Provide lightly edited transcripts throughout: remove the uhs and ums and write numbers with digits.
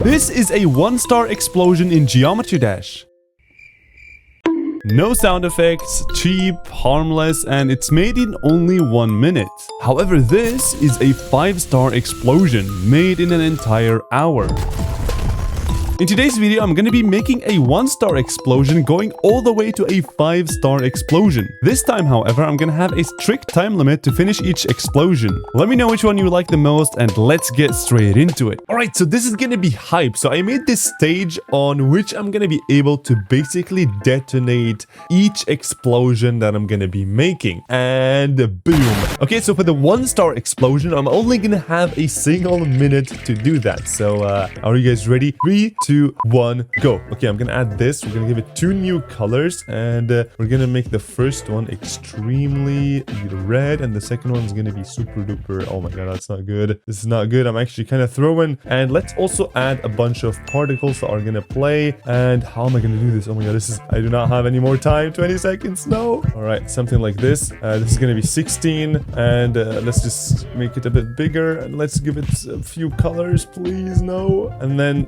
This is a 1-star explosion in Geometry Dash. No sound effects, cheap, harmless, and it's made in only 1 minute. However, this is a 5-star explosion made in an entire hour. In today's video, I'm gonna be making a 1-star explosion going all the way to a 5-star explosion. This time, however, I'm gonna have a strict time limit to finish each explosion. Let me know which one you like the most and let's get straight into it. Alright, so this is gonna be hype. So I made this stage on which I'm gonna be able to basically detonate each explosion that I'm gonna be making. And boom. Okay, so for the 1-star explosion, I'm only gonna have a single minute to do that. So are you guys ready? 3, 2, 1, go. Okay, I'm gonna add this. We're gonna give it 2 new colors, and we're gonna make the first one extremely red, and the second one is gonna be super duper. Oh my god, that's not good. This is not good. I'm actually kind of throwing. And let's also add a bunch of particles that are gonna play. And how am I gonna do this? Oh my god, I do not have any more time. 20 seconds, no. All right, something like this. This is gonna be 16, and let's just make it a bit bigger, and let's give it a few colors, please. No. And then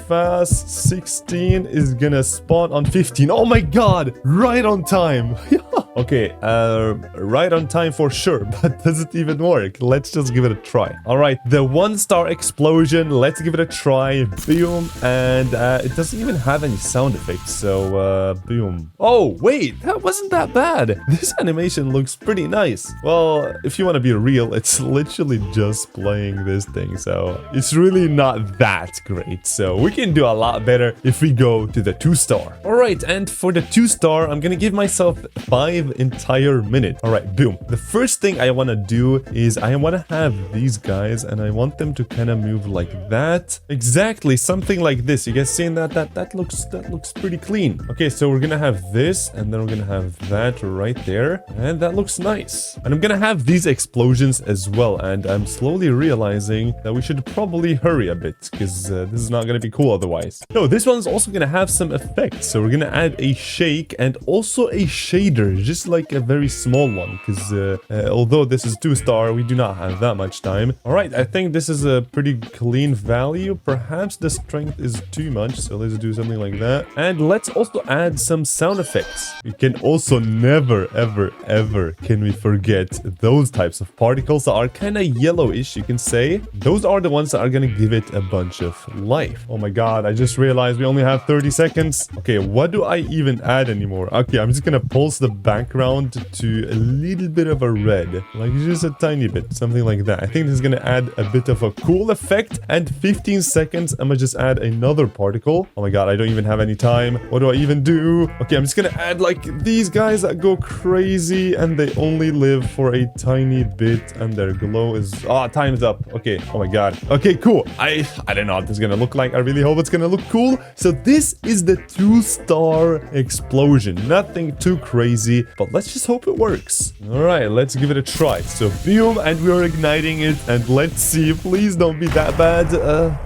fast 16 is gonna spawn on 15. Oh my god, right on time. Okay, right on time for sure, but does it even work? Let's just give it a try. All right, the 1-star explosion, let's give it a try. Boom. And it doesn't even have any sound effects, so boom. Oh wait, that wasn't that bad. This animation looks pretty nice. Well, if you want to be real, it's literally just playing this thing, so it's really not that great. So we can do a lot better if we go to the 2-star. All right, and for the 2-star, I'm gonna give myself 5 entire minutes. All right, boom. The first thing I want to do is I want to have these guys, and I want them to kind of move like that. Exactly, something like this. You guys seeing that? That looks pretty clean. Okay, so we're gonna have this, and then we're gonna have that right there, and that looks nice. And I'm gonna have these explosions as well, and I'm slowly realizing that we should probably hurry a bit, because this is not gonna be cool otherwise. No, this one's also gonna have some effects, so we're gonna add a shake and also a shader, just like a very small one, because although this is 2-star, we do not have that much time. All right, I think this is a pretty clean value. Perhaps the strength is too much, so let's do something like that. And let's also add some sound effects. We can also never, ever can we forget those types of particles that are kind of yellowish, you can say. Those are the ones that are gonna give it a bunch of life. Oh my god, I just realized we only have 30 seconds. Okay, what do I even add anymore? Okay, I'm just gonna pulse the background to a little bit of a red, like just a tiny bit, something like that. I think this is gonna add a bit of a cool effect. And 15 seconds, I'm gonna just add another particle. Oh my god, I don't even have any time. What do I even do? Okay, I'm just gonna add like these guys that go crazy, and they only live for a tiny bit, and their glow is time's up. Okay, oh my god. Okay, cool. I don't know what this is gonna look like. I really hope it's gonna look cool. So this is the 2-star explosion. Nothing too crazy, but let's just hope it works. All right, let's give it a try. So boom, and we are igniting it, and let's see. Please don't be that bad.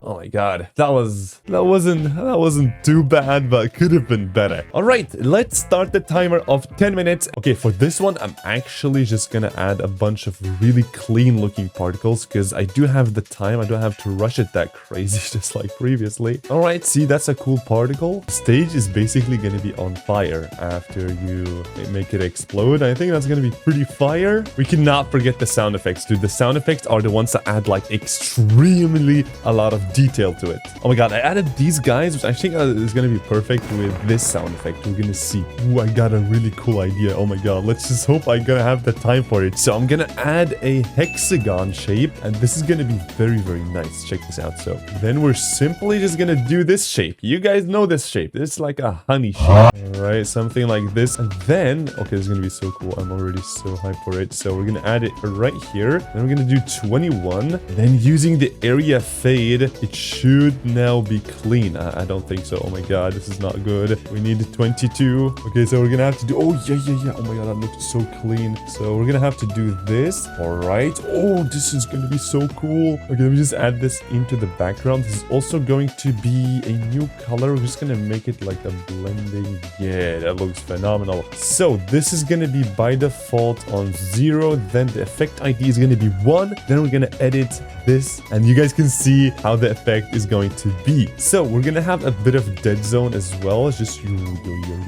Oh my god, that wasn't too bad, but could have been better. All right, let's start the timer of 10 minutes. Okay, for this one, I'm actually just gonna add a bunch of really clean looking particles, because I do have the time. I don't have to rush it that crazy just like previously. All right, see, that's a cool particle. Stage is basically gonna be on fire after you make it explode. I think that's gonna be pretty fire. We cannot forget the sound effects, dude. The sound effects are the ones that add like extremely a lot of detail to it. Oh my god, I added these guys, which I think is gonna be perfect with this sound effect. We're gonna see. Ooh, I got a really cool idea. Oh my god, let's just hope I'm gonna have the time for it. So I'm gonna add a hexagon shape, and this is gonna be very, very nice. Check this out. So then we're simply just gonna do this shape. You guys know this shape. It's like a honey shape. All right, something like this. And then, okay, this is gonna be so cool. I'm already so hyped for it. So we're gonna add it right here. Then we're gonna do 21. Then using the area fade, it should now be clean. I don't think so. Oh my god, this is not good. We need 22. Okay, so we're gonna have to do, oh yeah. Oh my god, that looks so clean. So we're gonna have to do this. All right. Oh, this is gonna be so cool. Okay, let me just add this into the background. This is also going to be a new color. We're just gonna make it like a blending. Yeah, that looks phenomenal. So this is gonna be by default on 0. Then the effect ID is gonna be 1. Then we're gonna edit this, and you guys can see how the effect is going to be. So we're gonna have a bit of dead zone as well. It's just yo,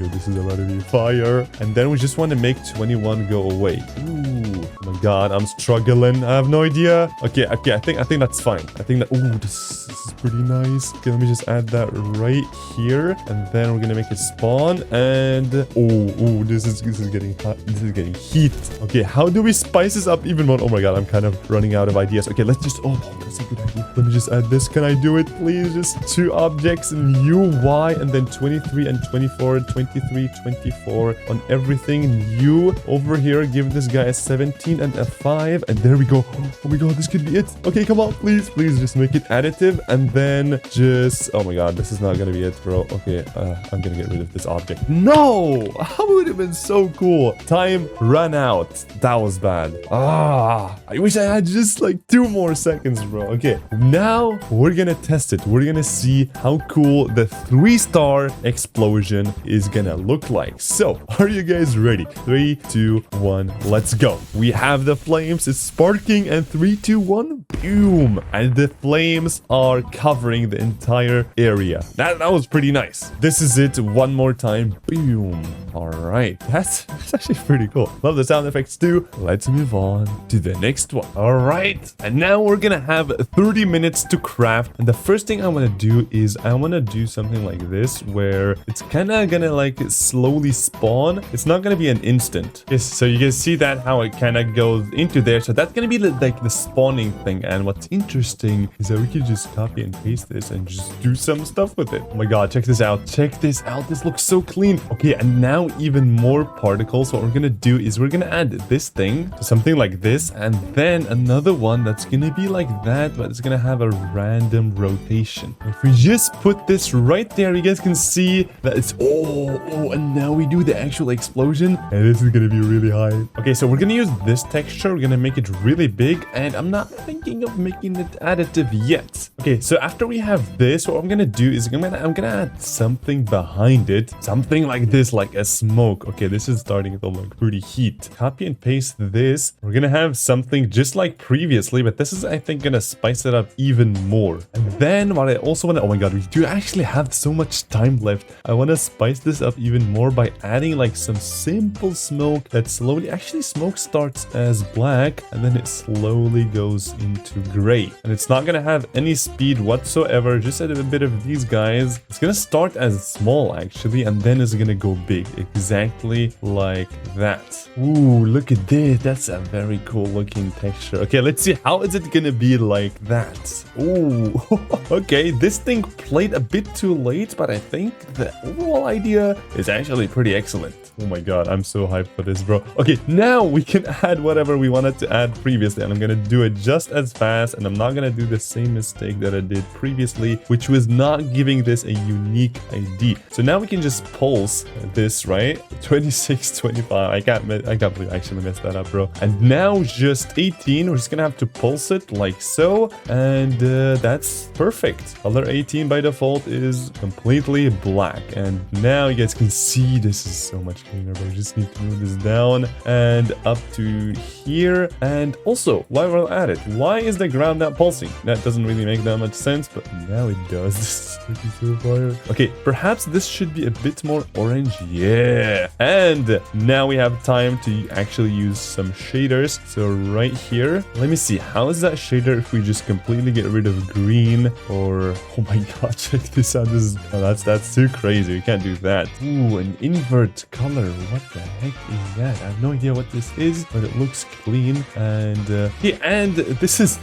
this is about to be fire. And then we just want to make 21 go away. Ooh, oh my god, I'm struggling. I have no idea. Okay, I think that's fine. I think that, ooh, this is pretty nice. Okay, let me just add that right here, and then we're gonna make it spawn. And oh, this is getting hot. This is getting heat. Okay, how do we spice this up even more? Oh my god, I'm kind of running out of ideas. Okay, let's just, oh, that's a good idea. Let me just add this. Can I do it, please? Just 2 objects in UI, and then 23 and 24, 23, 24 on everything. U over here, give this guy a 17 and a 5, and there we go. Oh my god, this could be it. Okay, come on, please just make it additive, and then just, oh my god, this is not gonna be it, bro. Okay, I'm gonna get rid of this object. No, that would have been so cool. Time ran out. That was bad. I wish I had just like 2 more seconds, bro. Okay, now we're gonna test it. We're gonna see how cool the 3-star explosion is gonna look like. So, are you guys ready? 3, 2, 1, let's go. We have the flames. It's sparking, and 3, 2, 1, boom. And the flames are covering the entire area. That was pretty nice. This is it. One more time. Boom. All right. That's actually pretty cool. Love the sound effects too. Let's move on to the next one. All right. And now we're gonna have 30 minutes to craft. And the first thing I want to do is I want to do something like this, where it's kind of gonna like slowly spawn. It's not gonna be an instant. Yes, so you can see that how it kind of goes into there. So that's gonna be like the spawning thing. And what's interesting is that we can just copy and paste this and just do some stuff with it. Oh my god, check this out. Check this out. This looks so clean. Okay, and now even more particles. What we're gonna do is we're gonna add this thing to something like this, and then another one that's gonna be like that, but it's gonna have a random rotation. If we just put this right there, you guys can see that it's and now we do the actual explosion, and this is gonna be really high. Okay, so we're gonna use this texture. We're gonna make it really big, and I'm not thinking of making it additive yet. Okay, so after we have this, what I'm gonna do is I'm gonna add something behind it, something like this, like a smoke. Okay, this is starting to look pretty heat. Copy and paste this. We're gonna have something just like previously, but this is, I think, gonna spice it up even more. And then what I also want to, oh my god, we do actually have so much time left. I want to spice this up even more by adding like some simple smoke that slowly, actually smoke starts as black and then it slowly goes into gray. And it's not gonna have any speed whatsoever, just a bit of these guys. It's gonna start as small actually, and then it's gonna go big, exactly like that. Ooh, look at this. That's a very cool looking texture. Okay, let's see, how is it gonna be like that? Ooh, okay, this thing played a bit too late, but I think the overall idea is actually pretty excellent. Oh my god, I'm so hyped for this, bro. Okay, now we can add whatever we wanted to add previously, and I'm gonna do it just as fast, and I'm not gonna do the same mistake that I did previously, which was not giving this a unique ID. So now we can just pulse this, right? 26, 25. I can't believe I actually messed that up, bro. And now just 18. We're just gonna have to pulse it like so, and that's perfect. Color 18 by default is completely black, and now you guys can see this is so much cleaner, but we just need to move this down and up to here. And also, while we're at it, why is the ground not pulsing? That doesn't really make that much sense, but now it does. This is pretty so fire. Okay, perhaps this should be a bit more orange. Yeah. And now we have time to actually use some shaders. So right here, let me see, how is that shader if we just completely get rid of green? Or, oh my god, check this out. This is, oh, that's too crazy. We can't do that. Ooh, an invert color. What the heck is that? I have no idea what this is, but it looks clean. And yeah, and this is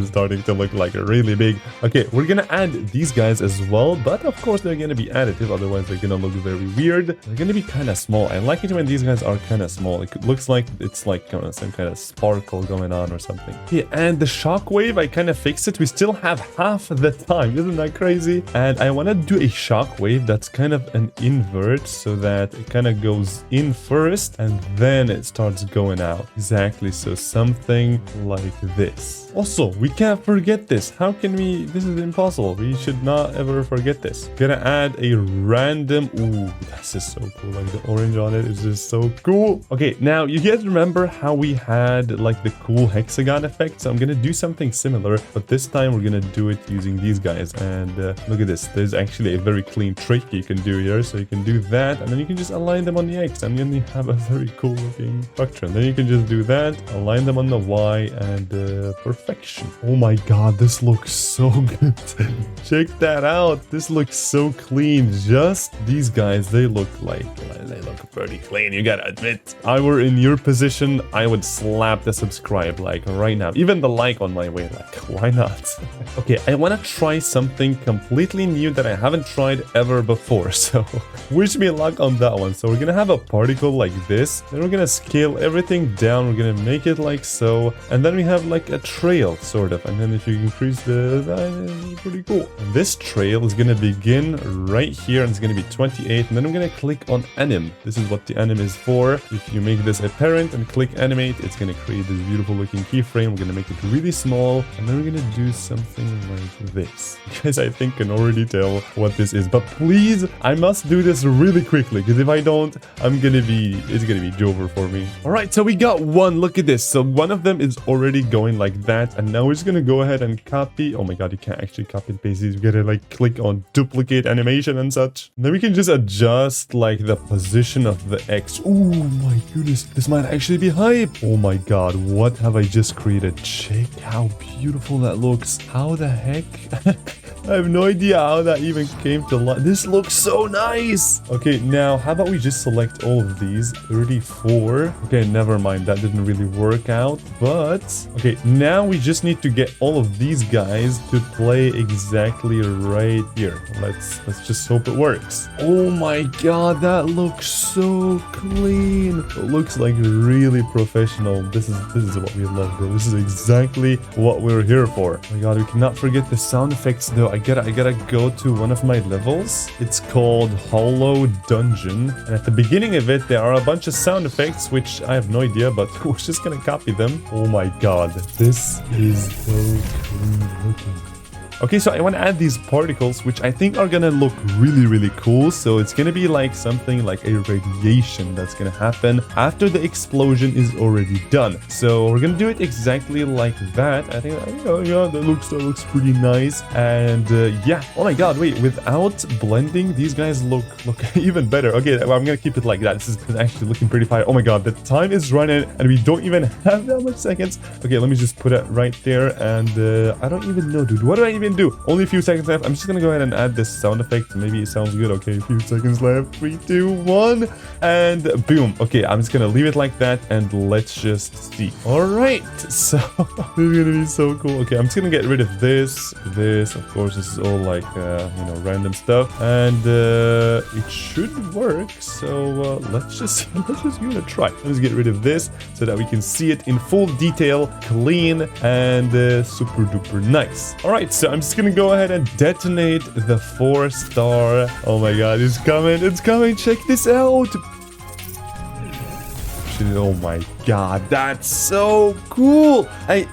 starting to look like really big. Okay, we're gonna add these guys as well, but of course they're gonna be additive, otherwise they're gonna look very weird. They're gonna be kind of small. I like it when these guys are kind of small. It looks like it's like some kind of sparkle going on or something. Yeah, and the shockwave, I kind of fixed it. We still have half the time. Isn't that crazy? And I want to do a shockwave that's kind of an invert, so that it kind of goes in first and then it starts going out. Exactly, so something like this. Also, we can't forget this. How can we? This is impossible. We should not ever forget this. Gonna add a random, ooh, this is so cool, like the orange on it. It's just so cool. Okay, now you guys remember how we had like the cool hexagon effect? So I'm gonna do something similar, but this time we're gonna do it using these guys. And look at this. There's actually a very clean trick you can do here. So you can do that, and then you can just align them on the X, and then you have a very cool looking structure. And then you can just do that, align them on the Y, and perfection. Oh my god, this looks so good. Check that out. This looks so clean. Just these guys, they look pretty clean, you gotta admit. If I were in your position, I would slap the subscribe like right now. Even the like on my way, like why not? Okay, I want to try something completely new that I haven't tried ever before, so wish me luck on that one. So we're gonna have a particle like this, then we're gonna scale everything down, we're gonna make it like so, and then we have like a trail sort of, and then if you increase the it's pretty cool. And this trail is gonna begin right here, and it's gonna be 28, and then I'm gonna click on anim. This is what the anim is for. If you make this a parent and click animate, it's gonna create this beautiful looking keyframe. We're gonna make it really small, and then we're gonna do something like this. You guys, I think, can already tell what this is, but please, I must do this really quickly, because if I don't, it's gonna be over for me. All right, so we got one. Look at this. So one of them is already going like that, and now we're just gonna go ahead and copy. Oh my god, you can't actually copy and paste these. You gotta like click on duplicate animation and such. And then we can just adjust like the position of the X. Oh my goodness, this might actually be hype. Oh my god, what have I just created? Check how beautiful that looks. How the heck? I have no idea how that even came to life. This looks so nice. Okay, now how about we just select all of these? 34. Okay, never mind. That didn't really work out. But okay, now we just need to get all of these guys to play exactly right here. Let's just hope it works. Oh my god, that looks so clean. It looks like really professional. This is what we love, bro. This is exactly what we're here for. Oh my god, we cannot forget the sound effects though. I gotta go to one of my levels. It's called Hollow Dungeon, and at the beginning of it there are a bunch of sound effects which I have no idea, but we're just gonna copy them. Oh my god, this is so clean looking. Okay, so I want to add these particles, which I think are gonna look really, really cool. So it's gonna be like something like a radiation that's gonna happen after the explosion is already done. So we're gonna do it exactly like that. I think, yeah, that looks pretty nice. And yeah, oh my god, wait, without blending, these guys look even better. Okay, well, I'm gonna keep it like that. This is actually looking pretty fire. Oh my god, the time is running, and we don't even have that much seconds. Okay, let me just put it right there, and I don't even know, dude. What do I even do? Only a few seconds left. I'm just gonna go ahead and add this sound effect. Maybe it sounds good. Okay, a few seconds left. 3, 2, 1, and boom. Okay, I'm just gonna leave it like that, and let's just see. All right, so this is gonna be so cool. Okay, I'm just gonna get rid of this. Of course, this is all like random stuff, and it should work. So let's just give it a try. Let's get rid of this so that we can see it in full detail, clean, and super duper nice. All right, so I'm just gonna go ahead and detonate the 4-star. Oh my god, it's coming. Check this out. Oh my god, that's so cool. I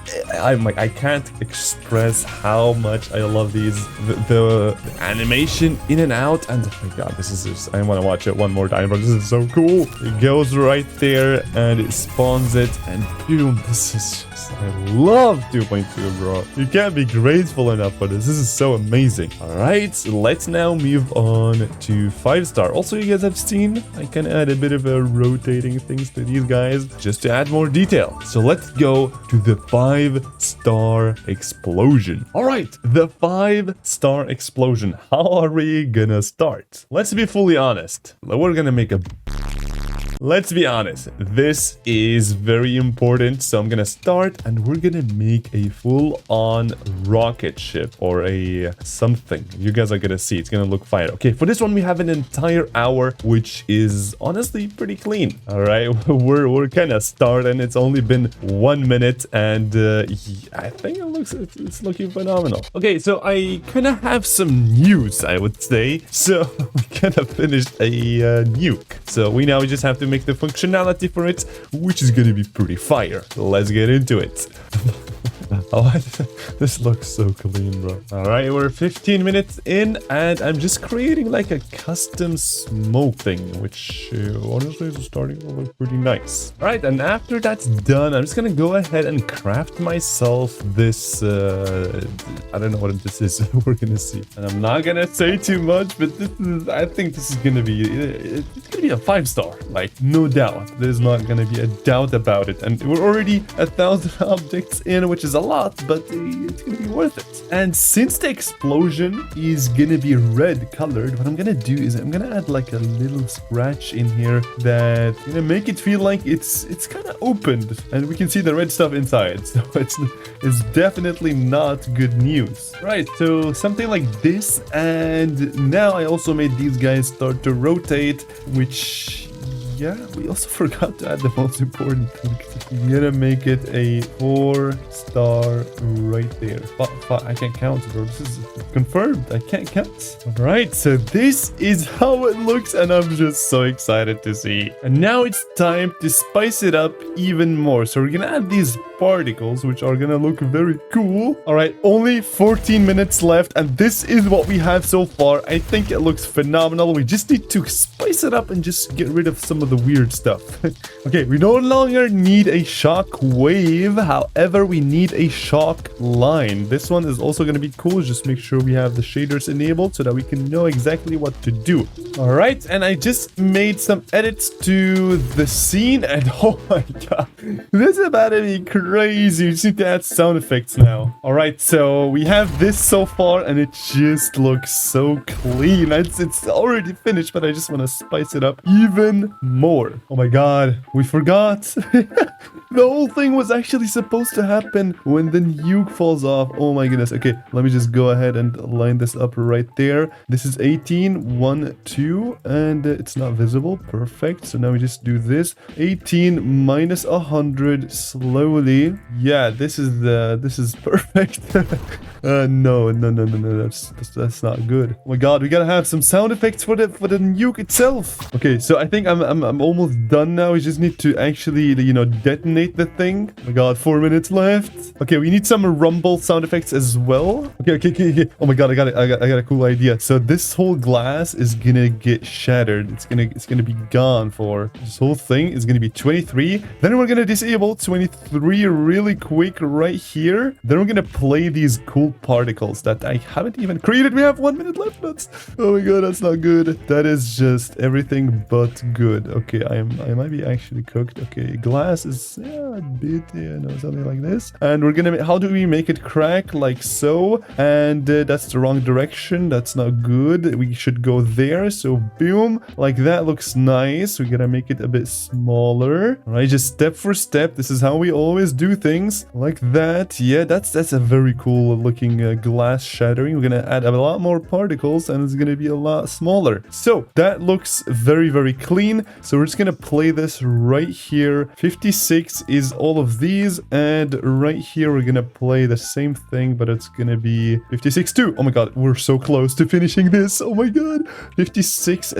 can't express how much I love these. The animation in and out, and oh my god, this is just, I want to watch it one more time, but this is so cool. It goes right there and it spawns it, and boom, this is just, I love 2.2, bro. You can't be grateful enough for this. This is so amazing. All right, so let's now move on to 5-star. Also, you guys have seen I can add a bit of a rotating things to these guys just to add more detail. So let's go to the 5-star explosion. All right, the 5-star explosion. How are we gonna start? Let's be fully honest. We're gonna make a... Let's be honest, this is very important. So I'm gonna start, and we're gonna make a full-on rocket ship or a something. You guys are gonna see. It's gonna look fire. Okay, for this one, we have an entire hour, which is honestly pretty clean. All right, we're kind of starting. It's only been 1 minute, and I think it's looking phenomenal. Okay, so I kind of have some news, I would say. So we kind of finished a nuke. So we now just have to make the functionality for it, which is gonna be pretty fire. Let's get into it. Oh, this looks so clean, bro. All right, we're 15 minutes in, and I'm just creating like a custom smoke thing, which honestly is starting to look pretty nice. All right, and after that's done, I'm just gonna go ahead and craft myself this. I don't know what this is. We're gonna see, and I'm not gonna say too much, but this is. I think this is gonna be. It's gonna be a 5-star, like no doubt. There's not gonna be a doubt about it, and we're already 1,000 objects in, which is a lot, but it's gonna be worth it. And since the explosion is gonna be red colored, what I'm gonna do is I'm gonna add like a little scratch in here that gonna make it feel like it's kind of opened, and we can see the red stuff inside. So it's definitely not good news. Right, so something like this, and now I also made these guys start to rotate, which yeah, we also forgot to add the most important thing. We're gonna make it a 4-star right there. I can't count, bro. This is confirmed. I can't count. All right, so this is how it looks, and I'm just so excited to see. And now it's time to spice it up even more. So we're gonna add these particles, which are gonna look very cool. All right, only 14 minutes left, and this is what we have so far. I think it looks phenomenal. We just need to spice it up and just get rid of some of the weird stuff. Okay, we no longer need a shock wave. However, we need a shock line. This one is also going to be cool. Just make sure we have the shaders enabled so that we can know exactly what to do. All right, and I just made some edits to the scene, and oh my god, this is about to be crazy. We just need to add sound effects now. All right, so we have this so far, and it just looks so clean. It's already finished, but I just want to spice it up even more. Oh my god, we forgot. The whole thing was actually supposed to happen when the nuke falls off. Oh my goodness. Okay, let me just go ahead and line this up right there. This is 18, 1, 2, and it's not visible. Perfect. So now we just do this. 18 minus 100 slowly. Yeah, this is perfect. No, that's not good. Oh my god, we gotta have some sound effects for the nuke itself. Okay, so I think I'm almost done now. We just need to actually, you know, detonate the thing. Oh my god, 4 minutes left. Okay, we need some rumble sound effects as well. Okay. Oh my god, I got a cool idea. So this whole glass is gonna get shattered. It's gonna be gone for this whole thing is gonna be 23. Then we're gonna disable 23 really quick right here. Then we're gonna play these cool particles that I haven't even created. We have 1 minute left. Oh my god, that's not good. That is just everything but good. Okay, I might be actually cooked. Okay, glass is a bit, something like this. And we're gonna how do we make it crack? Like so. And that's the wrong direction. That's not good. We should go there. So boom, like that looks nice. We're gonna make it a bit smaller. All right, just step for step. This is how we always do things, like that. Yeah, that's a very cool looking glass shattering. We're gonna add a lot more particles, and it's gonna be a lot smaller. So that looks very, very clean. So we're just gonna play this right here. 56 is all of these, and right here we're gonna play the same thing, but it's gonna be 56 too. Oh my god, we're so close to finishing this. Oh my god, 56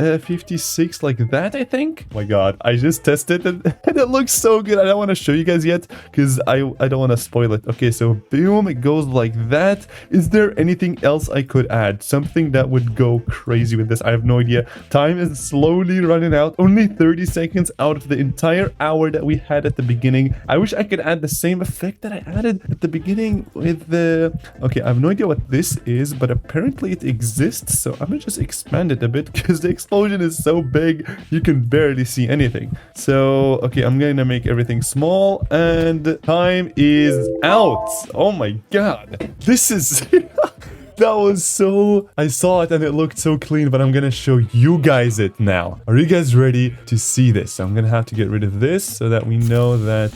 like that, I think. Oh my god, I just tested it and it looks so good. I don't want to show you guys yet because I don't want to spoil it. Okay, so boom, it goes like that. Is there anything else I could add? Something that would go crazy with this? I have no idea. Time is slowly running out. Only 30 seconds out of the entire hour that we had at the beginning. I wish I could add the same effect that I added at the beginning with the... Okay, I have no idea what this is, but apparently it exists. So I'm gonna just expand it a bit because the explosion is so big, you can barely see anything. So, okay, I'm gonna make everything small, and time is out. Oh my god. This is... That was so... I saw it and it looked so clean, but I'm gonna show you guys it now. Are you guys ready to see this? I'm gonna have to get rid of this so that we know that,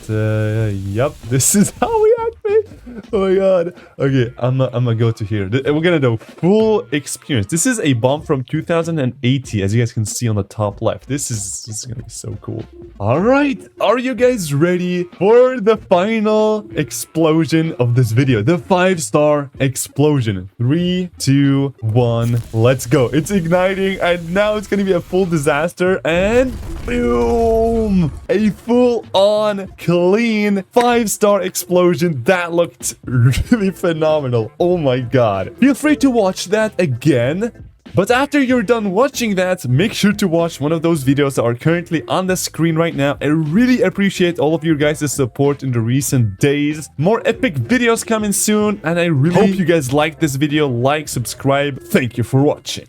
yep, this is how we activate. Oh my god. Okay, I'm gonna go to here. We're gonna do full experience. This is a bomb from 2080, as you guys can see on the top left. This is gonna be so cool. All right, are you guys ready for the final explosion of this video? The 5-star explosion. 3, 2, 1, let's go. It's igniting, and now it's gonna be a full disaster, and boom! A full-on clean 5-star explosion. That looked really phenomenal. Oh my god. Feel free to watch that again. But after you're done watching that, make sure to watch one of those videos that are currently on the screen right now. I really appreciate all of your guys' support in the recent days. More epic videos coming soon, and I really hope you guys like this video. Like, subscribe. Thank you for watching.